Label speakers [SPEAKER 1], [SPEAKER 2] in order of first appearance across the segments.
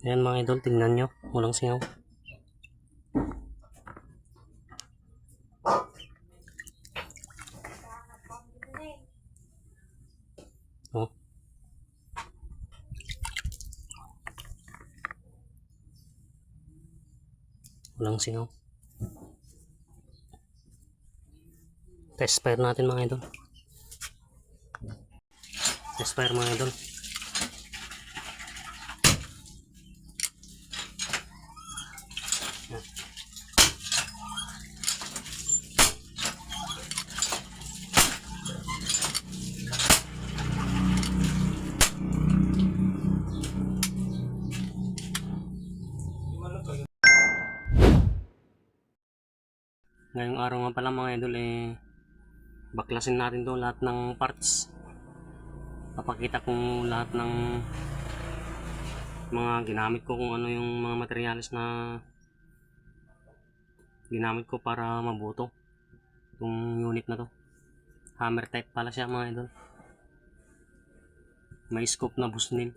[SPEAKER 1] Ayan mga idol, tingnan nyo. Walang singaw. Oh. Walang singaw. Test fire natin mga idol. Test fire mga idol. Ngayong araw nga pala mga idol baklasin natin to lahat ng parts. Papakita kong lahat ng mga ginamit ko, kung ano yung mga materials na ginamit ko para mabuto itong unit na to. Hammer type pala siya mga idol. May scope na busnil.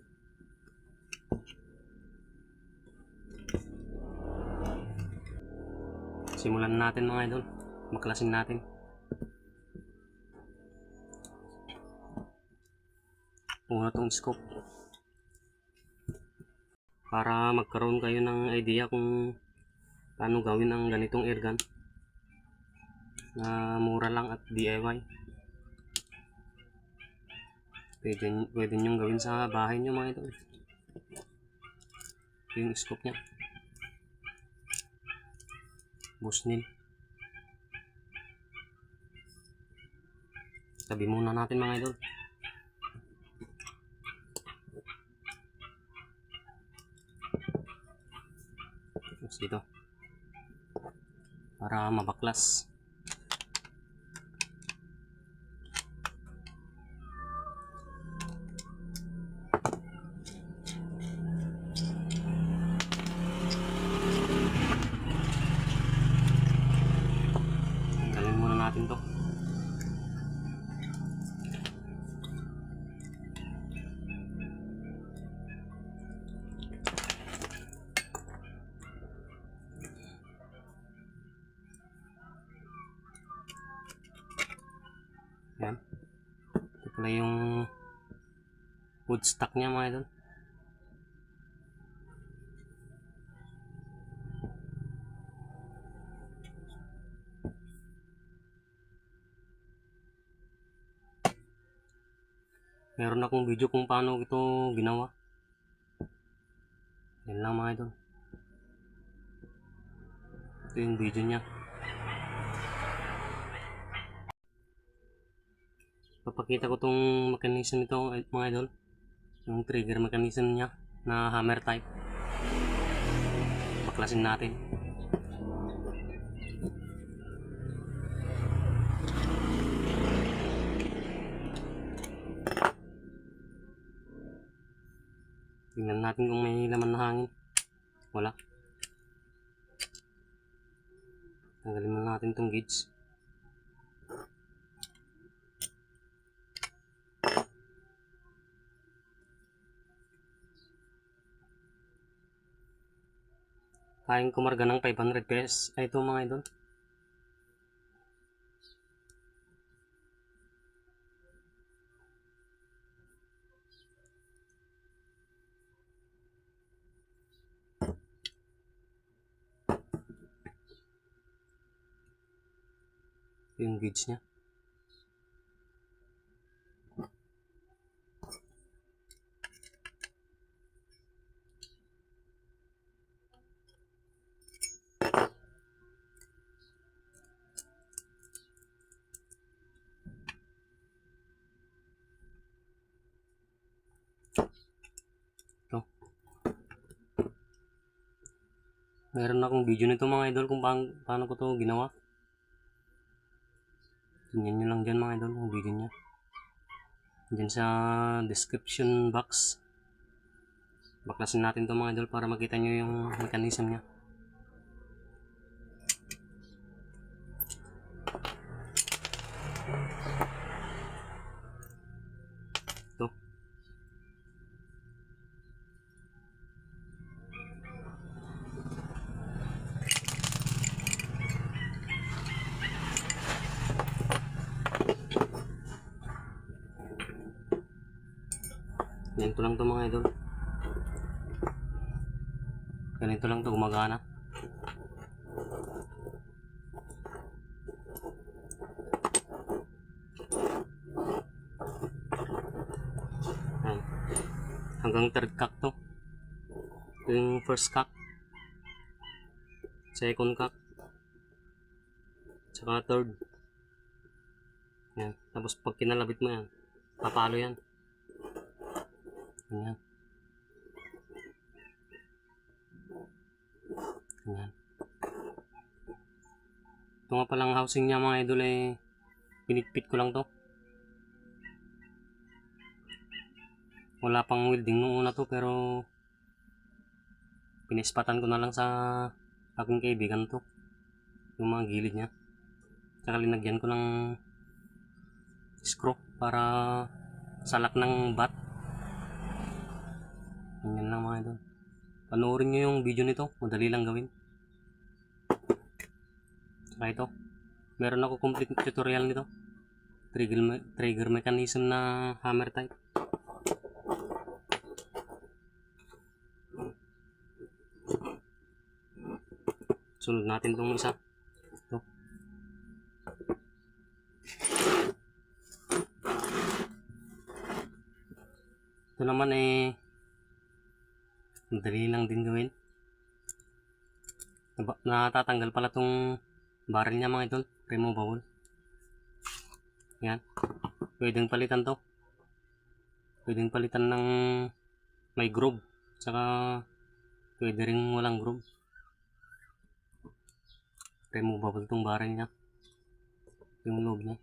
[SPEAKER 1] Simulan natin mga idol. Baklasin natin. Una tong scope. Para magkaroon kayo ng idea kung paano gawin ang ganitong airgun na mura lang at DIY. Pwede nyong gawin sa bahay nyo mga idol. Ito yung scope nya. Busnil. Tabi muna natin mga idol. Tapos dito. Para mabaklas. Tanggalin muna natin to. Yan. Ito pala yung wood stock nya mga idol. Meron akong video kung paano ito ginawa. Yan lang mga idol. Ito yung video nya. Papakita ko tong mechanism ito mga idol. Yung trigger mechanism nya na hammer type. Baklasin natin. Tingnan natin kung may laman na hangin. Wala. Tanggalin muna natin itong gauge. Kayang kumarga ng 500 pesos. Ay, ito mga idol. Ito yung gauge nya. Ito. Meron akong video nito mga idol kung paano ko to ginawa. Tingnan nyo lang dyan mga idol yung video nya. Dyan sa description box. Baklasin natin to mga idol para makita nyo yung mechanism nya. Ito. Ganito lang to mga idol. Ganito lang to gumagana. Ayan. Hanggang third cock to. Ito yung first cock, second cock, tsaka third. Yan. Tapos pag kinalabit mo yan, papalo yan. Yan. Yan. Ito nga palang housing niya mga idol eh, pinitpit ko lang to. Wala pang welding nung una to, pero pinispatan ko na lang sa aking kaibigan to, yung mga gilid niya. Tsaka linagyan ko ng screw para salak ng bat. Ganyan lang mga idol. Panoorin nyo yung video nito, madali lang gawin. Tsaka ito, meron ako complete tutorial nito, trigger mechanism na hammer type. Sunod natin itong isa. Ito. Ito naman eh, madali lang din gawin. Natatanggal pala itong barrel niya mga idol, removable. Yan. Pwedeng palitan to. Pwedeng palitan ng may groove. Saka pwede rin walang groove. Removable itong barrel niya. Yung loob niya.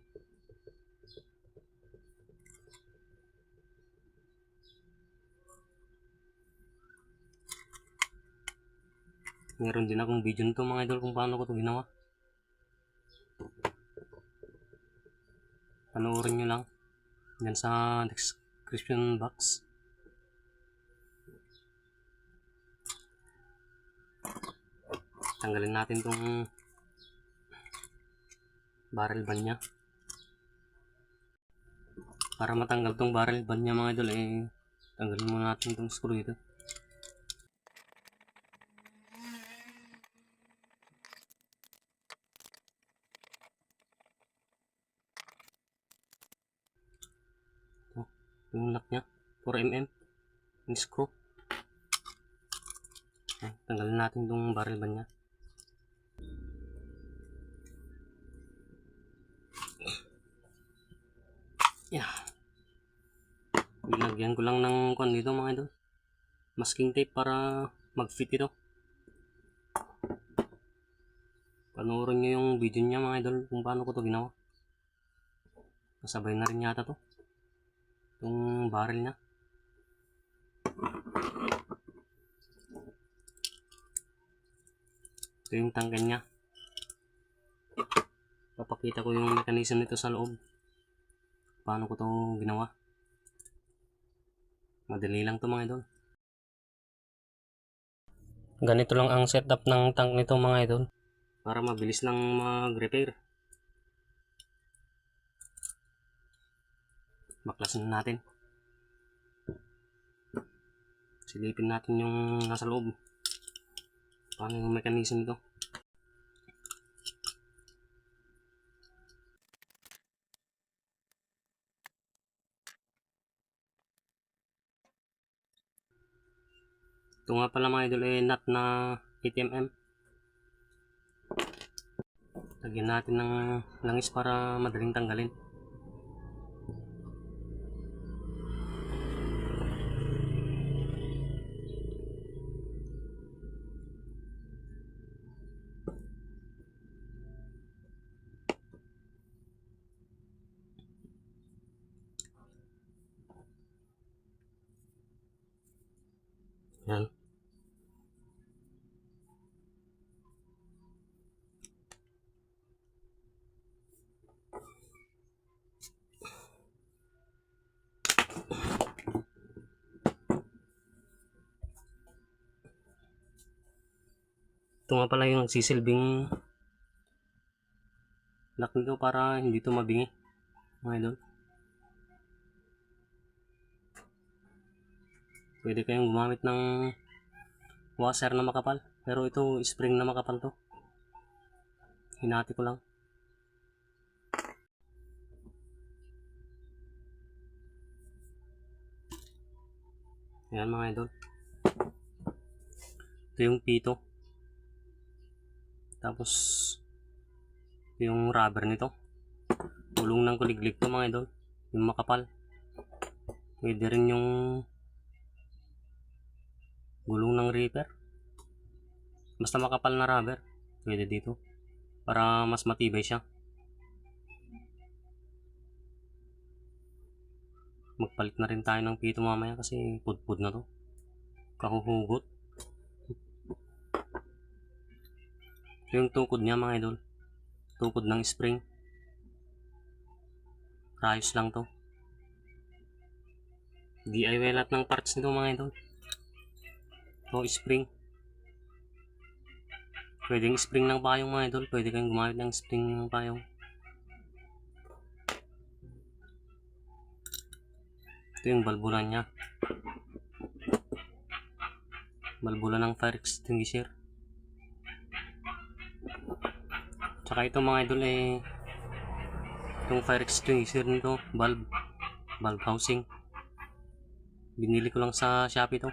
[SPEAKER 1] Meron din akong video nito mga idol kung paano ko ito ginawa. Panoorin nyo lang. Yan sa description box. Tanggalin natin itong barrel band niya. Para matanggal itong barrel band niya mga idol eh, tanggalin muna natin itong screw dito. Yung lock nya 4mm yung screw. Tanggalin natin itong barrel band nya. Ilagyan ko lang ng kuan dito mga idol, masking tape para mag fit ito. Panoorin nyo yung video nya mga idol kung paano ko ito ginawa. Kasabay na rin yata to yung barrel nya. Ito yung tangken nya. Papakita ko yung mechanism nito sa loob, paano ko ito ginawa. Madali lang to mga idol. Ganito lang ang setup ng tank nito mga idol, para mabilis lang mag-repair. Baklasin natin. Silipin natin yung nasa loob, paano yung mechanism nito. Ito nga pala mga idol eh, nut na 8mm. Lagyan natin ng langis para madaling tanggalin. Yan. Ito nga pala yung nagsisilbing lock nito para hindi ito mabingi mga idol. Pwede kayong gumamit ng washer na makapal. Pero ito, spring na makapal to. Hinati ko lang. Ayan mga idol. Ito yung pito. Tapos, ito yung rubber nito. Gulong ng kuliglig to mga idol. Yung makapal. Pwede rin yung gulong ng reaper. Basta makapal na rubber. Pwede dito. Para mas matibay siya. Magpalit na rin tayo ng pito mamaya kasi pudpud na to. Kahuhugot. Ito yung tukod niya mga idol. Tukod ng spring. Ayos lang to. DIY lahat ng parts nito mga idol. Ito spring. Pwedeng spring ng payong mga idol. Pwede kayong gumamit ng spring ng payong. Ito yung balbula niya. Balbula ng fire extinguisher. Tsaka ito mga idol itong fire extinguisher nito, valve housing. Binili ko lang sa Shopee to.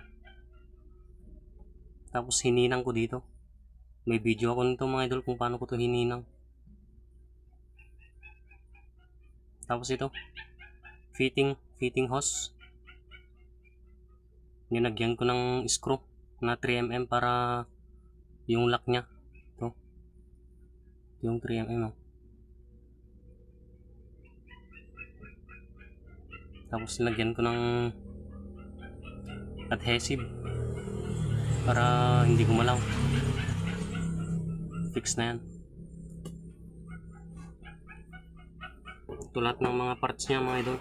[SPEAKER 1] Tapos hininang ko dito. May video ako nito mga idol kung paano ko to hininang. Tapos ito, fitting hose. Ninagyan ko ng screw na 3mm para yung lock nya. Ito. Yung 3mm. Tapos nilagyan ko ng adhesive para hindi gumalaw. Fix na yan. Ito lahat ng mga parts niya mga idol.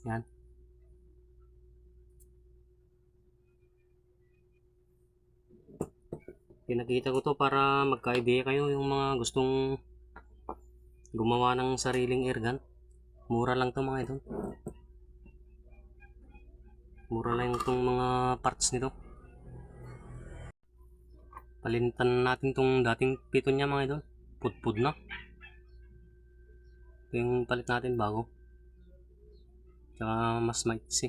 [SPEAKER 1] Yan. Pinakita ko to para magka-idea kayo yung mga gustong gumawa ng sariling airgun. Mura lang to mga idol. Mura lang itong mga parts nito. Palitan natin tong dating pito niya mga idol. Pudpud na. Ito yung palit natin bago. Tsaka mas maiksi.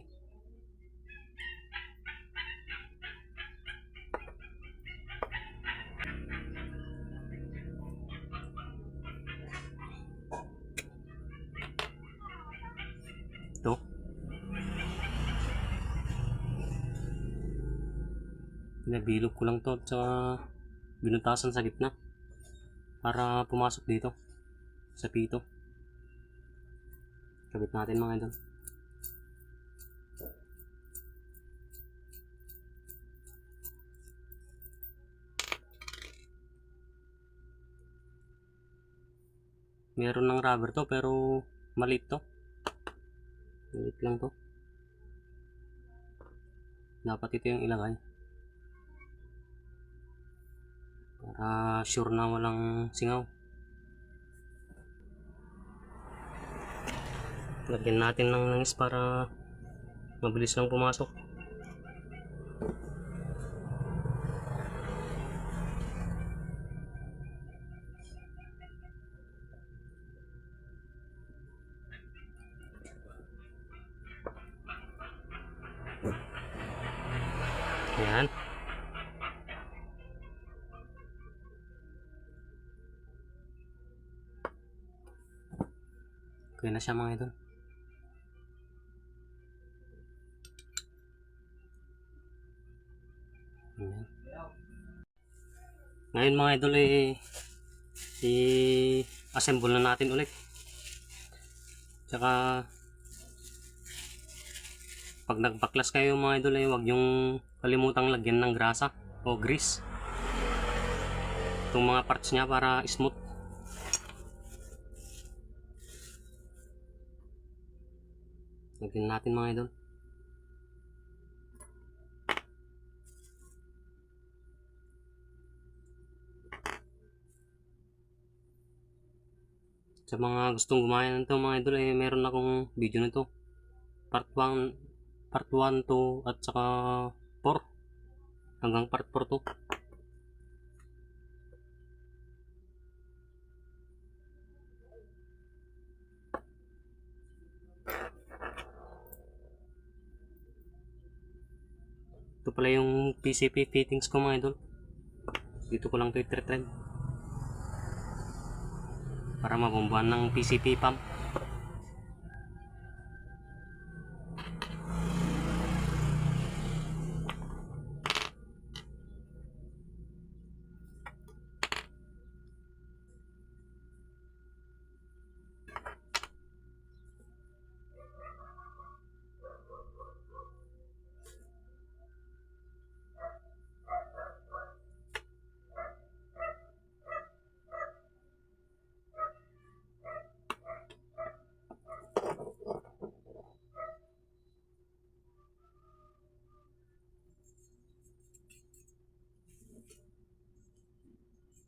[SPEAKER 1] Ito. Pinabilog ko lang to at saka binutasan sa gitna para pumasok dito sa pito. Kabit natin mga idol. Meron ng rubber to pero maliit to. Maliit lang to. Dapat ito yung ilagay. Para sure na walang singaw. Lagyan natin ng langis para mabilis lang pumasok. Ayan. Okay na siya mga idol. Ayan. Ngayon mga idol i-assemble na natin ulit. Tsaka pag nagbaklas kayo mga idol huwag yung kalimutang lagyan ng grasa o grease itong mga parts nya para smooth. Lagyan natin mga idol. Sa mga gustong gumaya nito mga idol, meron akong video nito. Part 1, part 1, 2, at saka 4. Hanggang part 4 to. Ito pala yung PCP fittings ko mga idol. Dito ko lang ito i-thread para mabombahan ng PCP pump.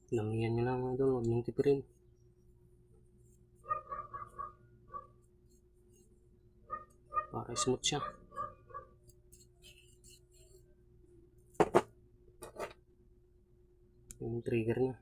[SPEAKER 1] Lamihan nyo lang mga idol, huwag nyong tipirin. Para smooth siya. Yung trigger niya.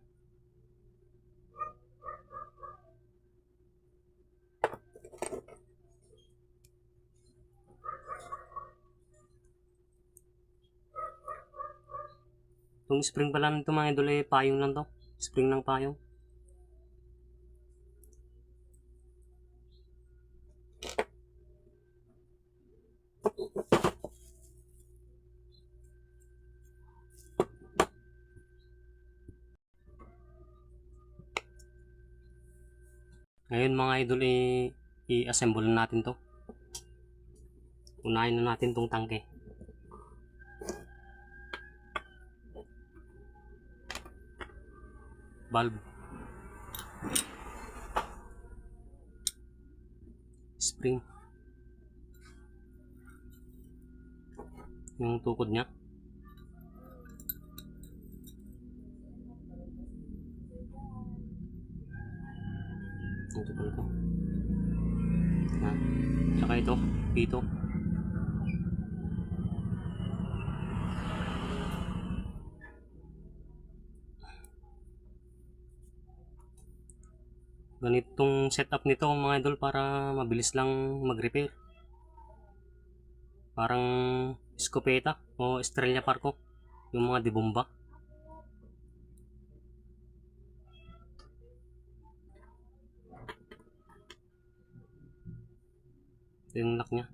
[SPEAKER 1] Itong spring pala nito mga idol payong lang to. Spring ng payong. Ngayon mga idol i-assemble natin to. Unahin na natin tong tangke. Valve. Spring. Yung tukod niya. Ito pala ito. Saka ito, pito. Ganitong setup nito mga idol para mabilis lang mag-repair. Parang Escopeta o Estrella Parco, yung mga dibomba. Ito yung lock niya.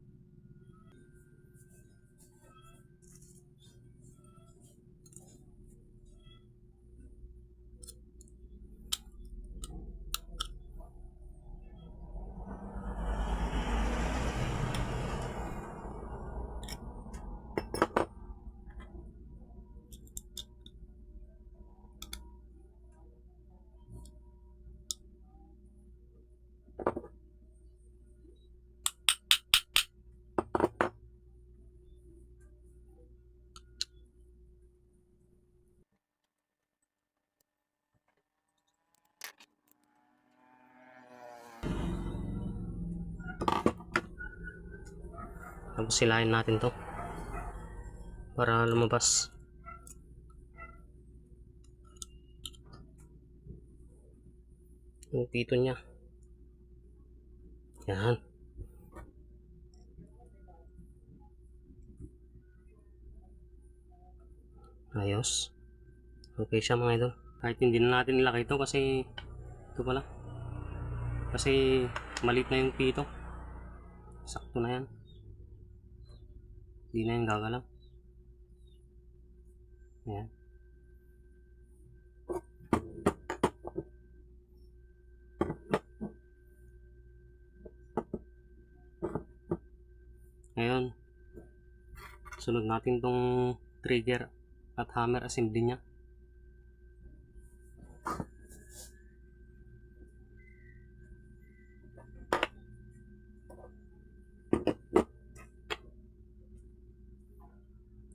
[SPEAKER 1] Tapos silahin natin to para lumabas yung pito niya. Yan. Ayos. Okay siya mga idol. Kahit hindi na natin ilagay ito kasi ito pala. Kasi maliit na yung pito. Sakto na yan. Hindi na yung gagalaw. Ayan. Ngayon, sunod natin tong trigger at hammer assembly nya.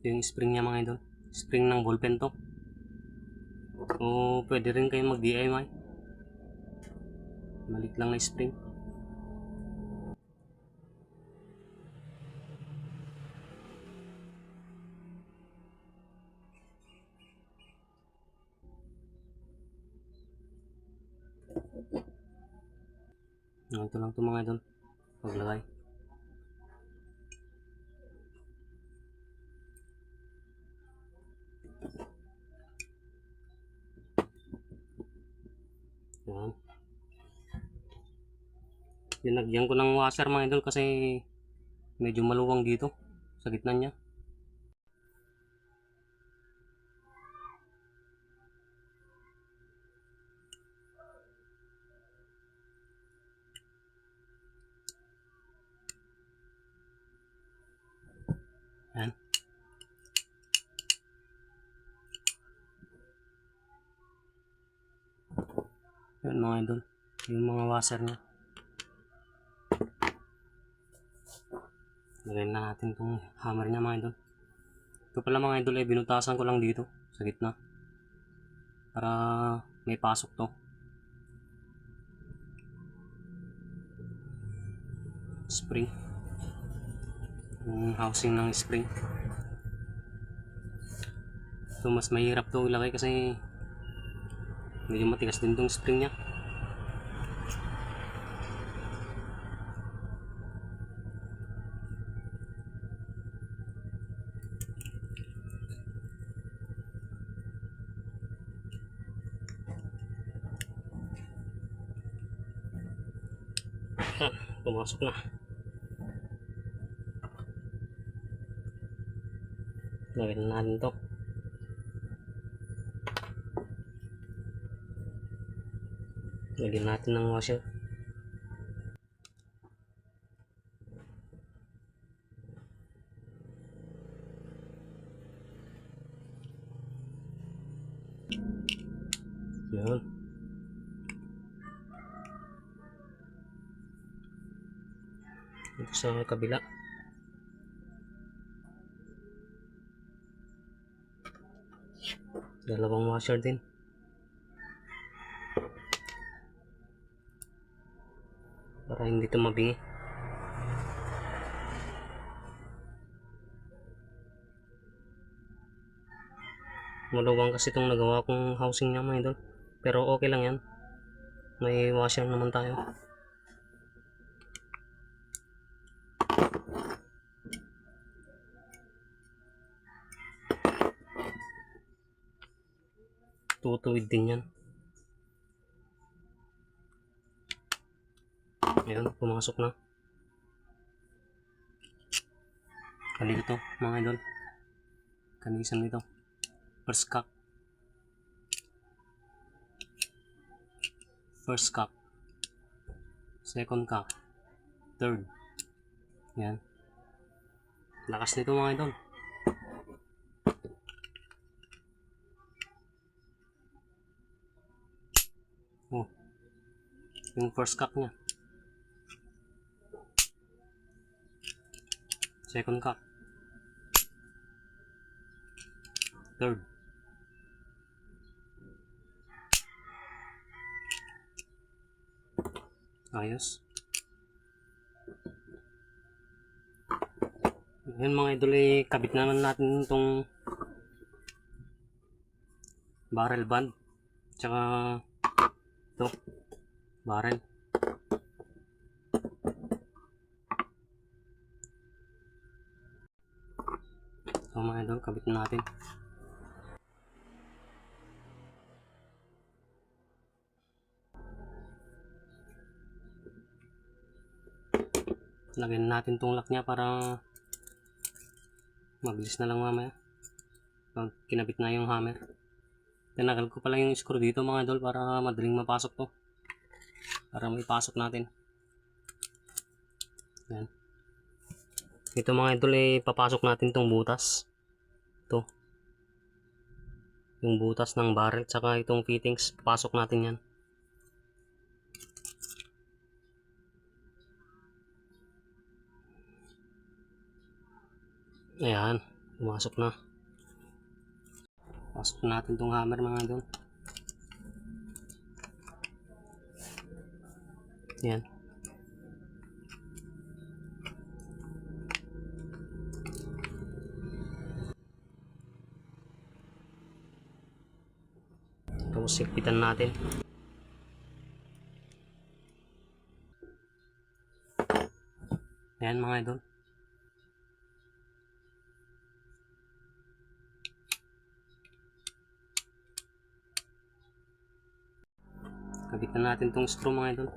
[SPEAKER 1] Yung spring nya mga idol. Spring ng ballpen to. O pwede rin kayo mag DIY. Maliit lang na spring. Ito lang ito mga idol. Paglagay. Yan. Dinagyan ko ng washer mga idol kasi medyo maluwang dito sa gitna niya. Yan. Yan mga idol. Yung mga washer niya. Lagyan na natin itong hammer niya mga idol. Ito pala mga idol ay binutasan ko lang dito sa gitna. Para may pasok to. Spring. Yung housing ng spring. So mas mahirap to ilagay kasi medyo matigas din tong spring niya. Pumasok na. Lagyan na natin to. Lagyan natin ng washer. Yan. Ito sa kabila. Dalawang washer din. Para hindi ito mabingi. Maluwang kasi itong nagawa kong housing niya mga idol. Pero okay lang yan. May washer naman tayo. Tutuwid din yan. Ayan, pumasok na. Kali ito mga idol. Kanisan nito. First cock. First cock. Second cock. Third. Yan. Lakas nito mga idol. Oh. Yung first cock niya. Second cock. Third. Ayos. Yun mga idol, kabit naman natin itong barrel band. Tsaka ito, barrel. So mga idol, kabit natin. Lagyan natin itong lock niya para mabilis na lang mamaya pag kinabit na yung hammer. Tinagal ko pala yung screw dito mga idol para madaling mapasok to. Para may pasok natin. Yan. Ito mga idol, papasok natin tong butas. Ito. Yung butas ng barrel tsaka itong fittings, pasok natin yan. Ayan, pumasok na. Pasok natin tong hammer mga idol. Yan. Tapos sikpitan natin. Ayan mga idol. Kabitan natin tong screw mga idol.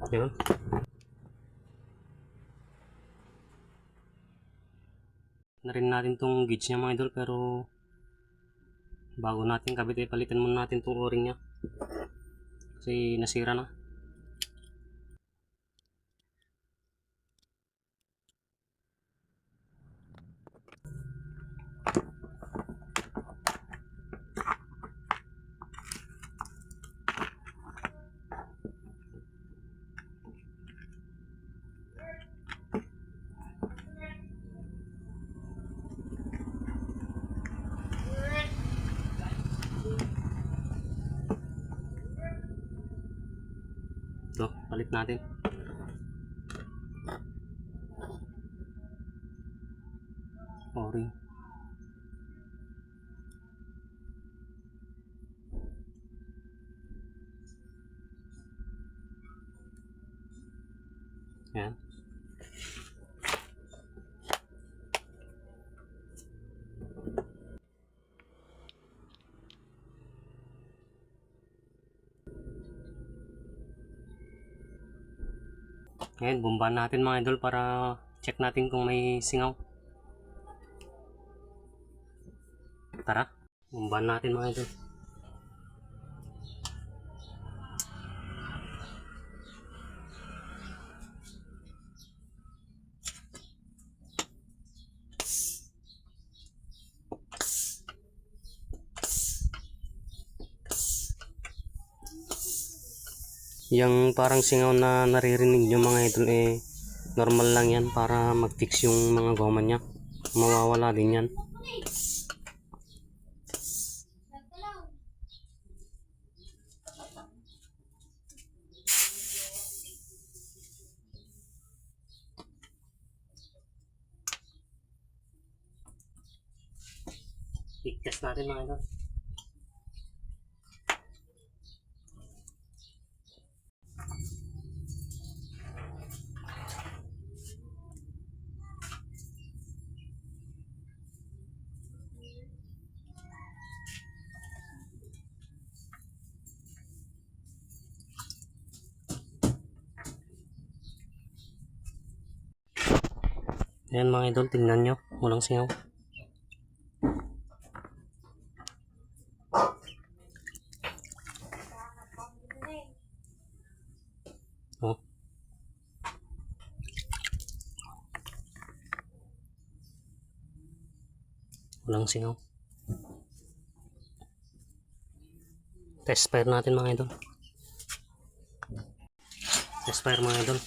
[SPEAKER 1] Yun. Na rin natin tong gauge niya mga idol, pero bago natin kabit ay palitan muna natin tong o-ring niya kasi nasira na. Ito, palit natin. O-ring. Yan. Ngayon, bumbahan natin mga idol para check natin kung may singaw. Tara, bumbahan natin mga idol. Yung parang singaw na naririnig nyo mga idol normal lang yan para mag-fix yung mga goma nya. Mawawala din yan. I-test natin mga idol. Ayan mga idol, tingnan nyo, walang singaw. Oh. Walang singaw. Test fire natin mga idol. Test fire mga idol.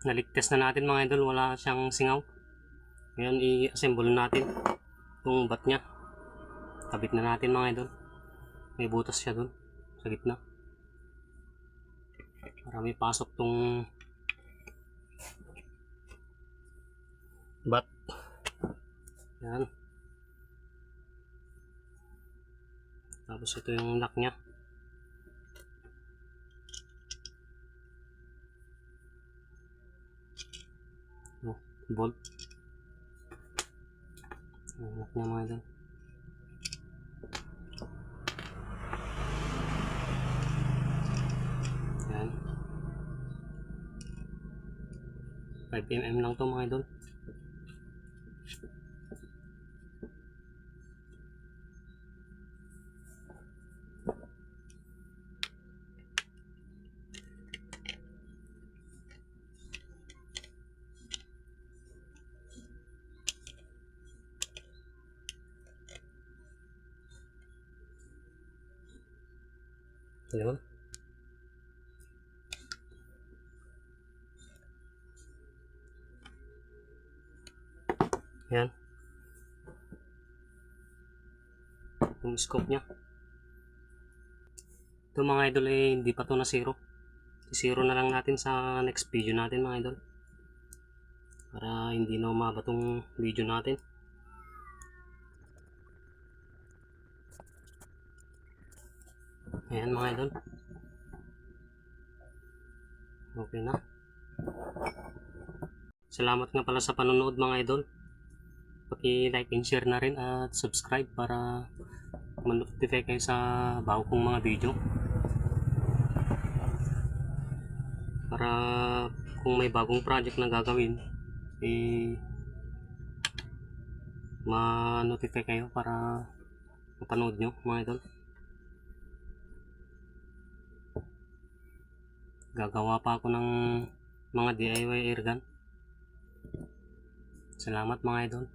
[SPEAKER 1] Naligtas na natin mga idol, wala siyang singaw. Ngayon i-assemble natin itong bat nya. Kabit na natin mga idol. May butas siya dun sa gitna para may pasok tong bat. Yan. Tapos ito yung lock nya. Oh, bolt. Yung lock nya mga idol. Yan. 5mm lang to mga idol. Yun. Yan. Yung scope niya. Ito mga idol hindi pa to na zero. I-zero na lang natin sa next video natin mga idol. Para hindi na umaba tong video natin. Ayan mga idol. Okay na. Salamat nga pala sa panonood mga idol. Paki-like and share na rin at subscribe para ma-notify kayo sa bago kong mga video. Para kung may bagong project na gagawin, ma-notify kayo para mapanood nyo mga idol. Gagawa pa ako ng mga DIY airgun. Salamat mga idol.